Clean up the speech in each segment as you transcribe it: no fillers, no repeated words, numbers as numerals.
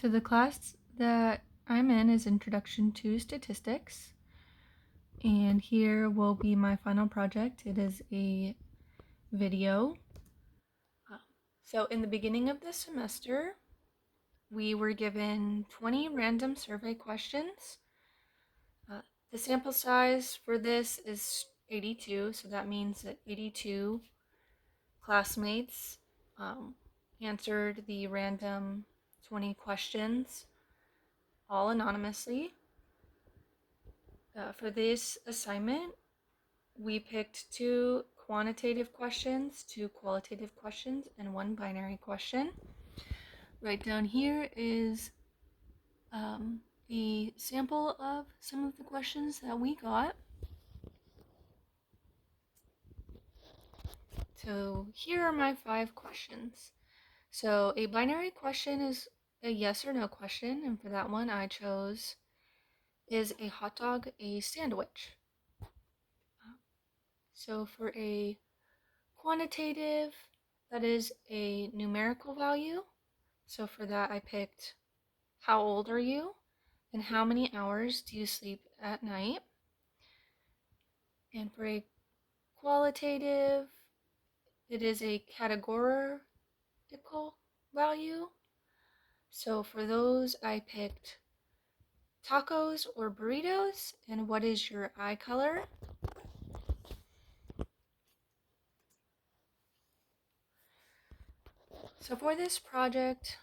So the class that I'm in is Introduction to Statistics, and here will be my final project. It is a video. So in the beginning of the semester, we were given 20 random survey questions. The sample size for this is 82, so that means that 82 classmates answered the random 20 questions, all anonymously. For this assignment, we picked 2 quantitative questions, 2 qualitative questions, and 1 binary question. Right down here is a sample of some of the questions that we got. So here are my 5 questions. So a binary question is a yes or no question, and for that one I chose, is a hot dog a sandwich? So for a quantitative, that is a numerical value. So for that I picked, how old are you and how many hours do you sleep at night? And for a qualitative, it is a categorical value. So for those I picked tacos or burritos, and what is your eye color? So for this project,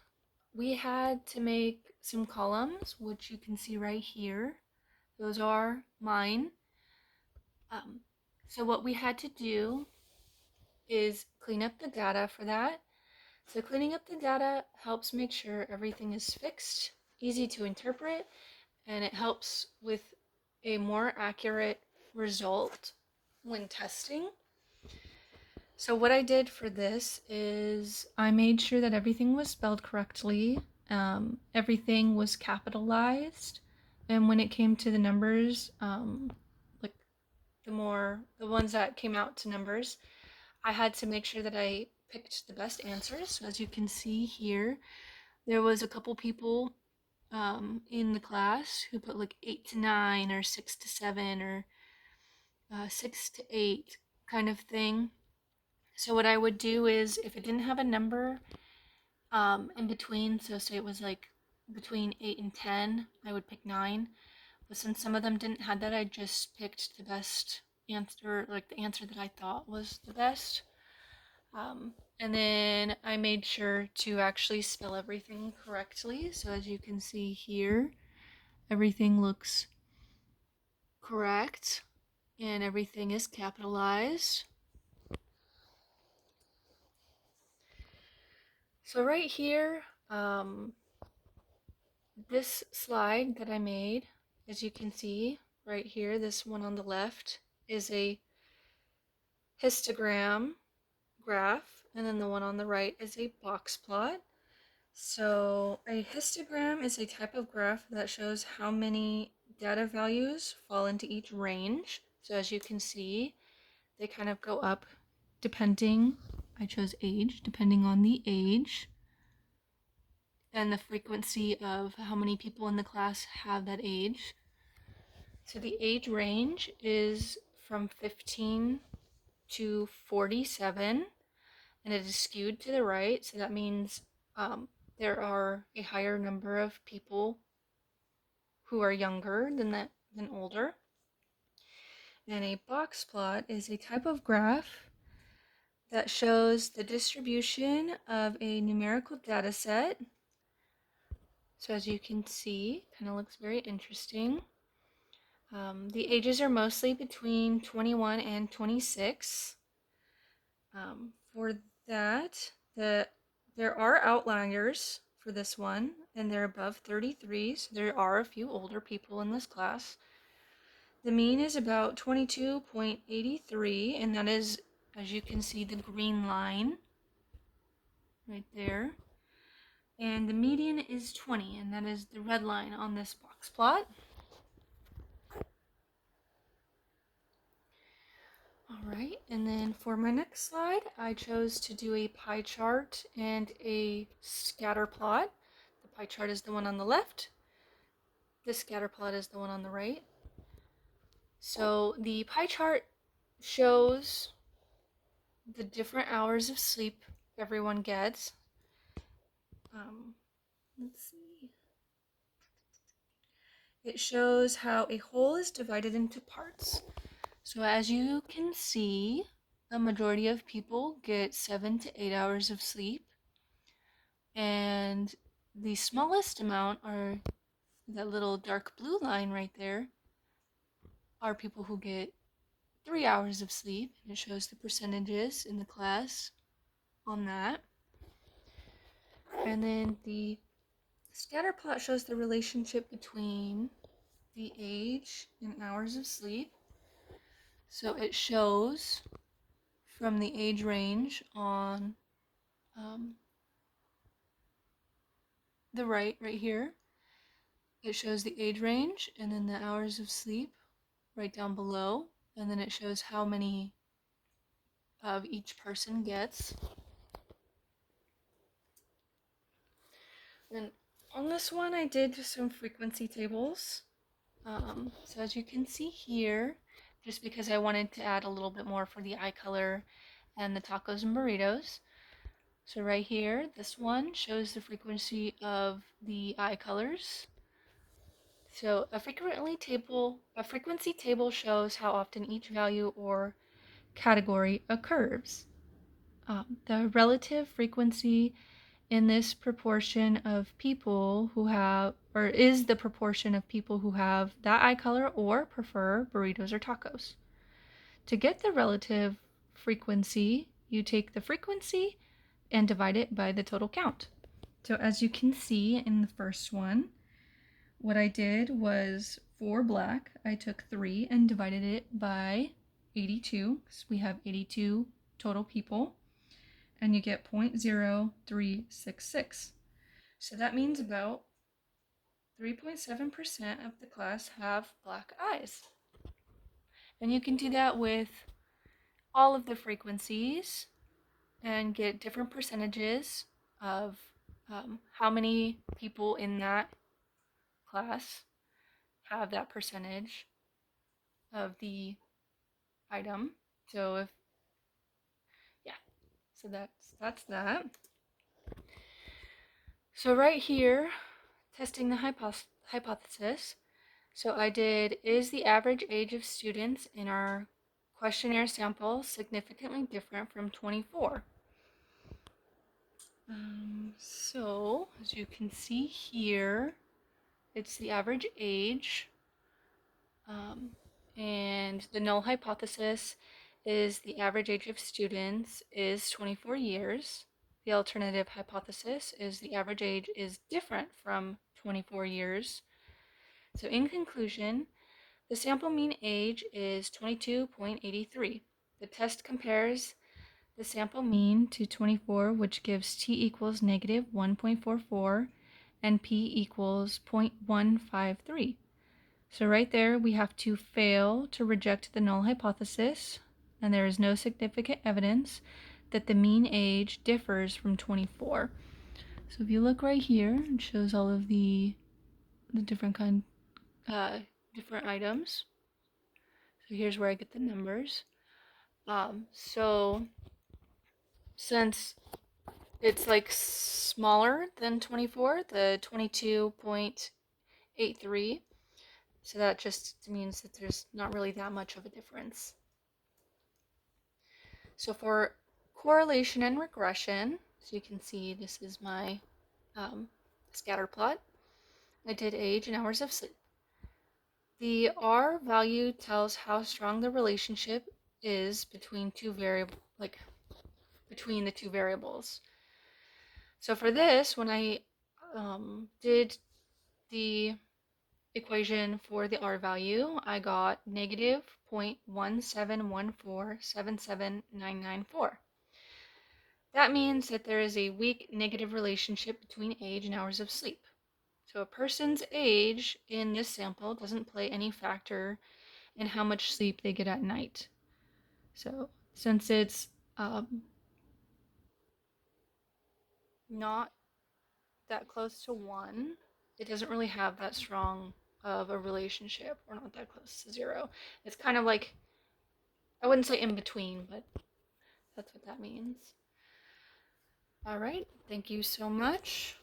we had to make some columns, which you can see right here. Those are mine. So what we had to do is clean up the data for that. So cleaning up the data helps make sure everything is fixed, easy to interpret, and it helps with a more accurate result when testing. So what I did for this is I made sure that everything was spelled correctly, everything was capitalized, and when it came to the numbers, like the ones that came out to numbers, I had to make sure that I picked the best answers. So as you can see here, there was a couple people in the class who put like 8 to 9 or 6 to 7 or 6 to 8 kind of thing. So what I would do is, if it didn't have a number in between, so say it was like between 8 and 10, I would pick 9. But since some of them didn't have that, I just picked the best answer, like the answer that I thought was the best. And then I made sure to actually spell everything correctly. So as you can see here, everything looks correct and everything is capitalized. So right here, this slide that I made, as you can see right here, this one on the left is a histogram graph, and then the one on the right is a box plot. So a histogram is a type of graph that shows how many data values fall into each range. So as you can see, they kind of go up depending, I chose age, depending on the age and the frequency of how many people in the class have that age. So the age range is from 15 to 47, and it is skewed to the right, so that means there are a higher number of people who are younger than older. And a box plot is a type of graph that shows the distribution of a numerical data set. So as you can see, kind of looks very interesting. The ages are mostly between 21 and 26. For that, there are outliers for this one, and they're above 33, so there are a few older people in this class. The mean is about 22.83, and that is, as you can see, the green line right there. And the median is 20, and that is the red line on this box plot. Alright, and then for my next slide, I chose to do a pie chart and a scatter plot. The pie chart is the one on the left. The scatter plot is the one on the right. So the pie chart shows the different hours of sleep everyone gets. Let's see. It shows how a whole is divided into parts. So as you can see, the majority of people get 7 to 8 hours of sleep. And the smallest amount are that little dark blue line right there are people who get 3 hours of sleep. And it shows the percentages in the class on that. And then the scatter plot shows the relationship between the age and hours of sleep. So it shows from the age range on the right here. It shows the age range and then the hours of sleep right down below. And then it shows how many of each person gets. And on this one, I did some frequency tables. So as you can see here, just because I wanted to add a little bit more for the eye color and the tacos and burritos. So right here, this one shows the frequency of the eye colors. So a frequency table shows how often each value or category occurs. The relative frequency in this proportion of people who have, or is the proportion of people who have that eye color or prefer burritos or tacos. To get the relative frequency, you take the frequency and divide it by the total count. So as you can see in the first one, what I did was for black, I took 3 and divided it by 82, because we have 82 total people, and you get 0.0366. So that means about 3.7% of the class have black eyes. And you can do that with all of the frequencies and get different percentages of how many people in that class have that percentage of the item. So if, yeah, so that's that. So right here, testing the hypothesis. So I did, is the average age of students in our questionnaire sample significantly different from 24? So as you can see here, it's the average age. And the null hypothesis is the average age of students is 24 years. The alternative hypothesis is the average age is different from 24 years. So in conclusion, the sample mean age is 22.83. The test compares the sample mean to 24, which gives t equals negative 1.44 and p equals 0.153. So right there, we have to fail to reject the null hypothesis, and there is no significant evidence that the mean age differs from 24. So if you look right here, it shows all of the different different items. So here's where I get the numbers. So since it's like smaller than 24, the 22.83, so that just means that there's not really that much of a difference. So for correlation and regression, so you can see this is my scatter plot. I did age and hours of sleep. The R value tells how strong the relationship is between between the two variables. So for this, when I did the equation for the R value, I got negative 0.171477994. That means that there is a weak negative relationship between age and hours of sleep. So a person's age in this sample doesn't play any factor in how much sleep they get at night. So since it's not that close to 1. It doesn't really have that strong of a relationship. We're not that close to 0. It's kind of like, I wouldn't say in between, but that's what that means. All right, thank you so much.